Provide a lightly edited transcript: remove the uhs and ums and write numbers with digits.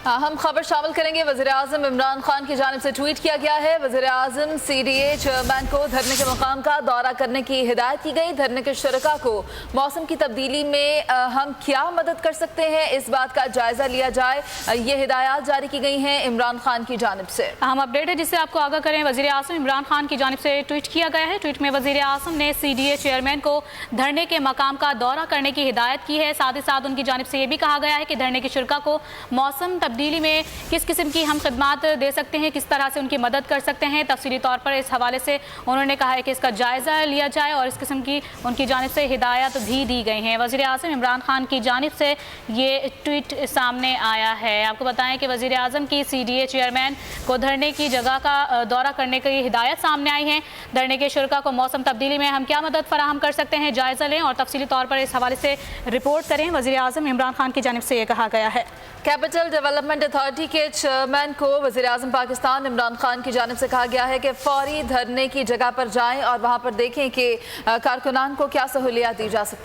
हम खबर शामिल करेंगे। वज़ीर-ए-आज़म इमरान खान की जानिब से ट्वीट किया गया है। वज़ीर-ए-आज़म CDA चेयरमैन को धरने के मकाम का दौरा करने की हिदायत की गई। धरने के शुरका को मौसम की तब्दीली में हम क्या मदद कर सकते हैं, इस बात का जायजा लिया जाए, ये हिदायत जारी की गई हैं इमरान खान की जानिब से। अहम अपडेट है जिससे आपको आगाह करें। वज़ीर-ए-आज़म इमरान खान की जानिब से ट्वीट किया गया है। ट्वीट में वज़ीर-ए-आज़म ने CDA चेयरमैन को धरने के मकाम का दौरा करने की हिदायत की है। साथ ही साथ उनकी जानिब से ये भी कहा गया है कि धरने के शुरका को मौसम तब्दीली में किस किस्म की हम खिदमात दे सकते हैं, किस तरह से उनकी मदद कर सकते हैं, तफसीली तौर पर इस हवाले से उन्होंने कहा है कि इसका जायज़ा लिया जाए और इस किस्म की उनकी जानिब से हिदायत भी दी गई हैं। वज़ीर-ए-आज़म इमरान खान की जानिब से ये ट्वीट सामने आया है। आपको बताएं कि वज़ीर-ए-आज़म की CDA चेयरमैन को धरने की जगह का दौरा करने की हिदायत सामने आई है। धरने के शुरका को मौसम तब्दीली में हम क्या मदद फराहम कर सकते हैं, जायज़ा लें और तफसीली तौर पर इस हवाले से रिपोर्ट करें। वज़ीर-ए-आज़म इमरान खान की जानिब से ये कहा गया है। कैपिटल डेवलपमेंट अथॉरिटी के चेयरमैन को वज़ीर-ए-आज़म पाकिस्तान इमरान खान की जानिब से कहा गया है कि फौरी धरने की जगह पर जाएं और वहां पर देखें कि कारकुनान को क्या सहूलियत दी जा सकती है।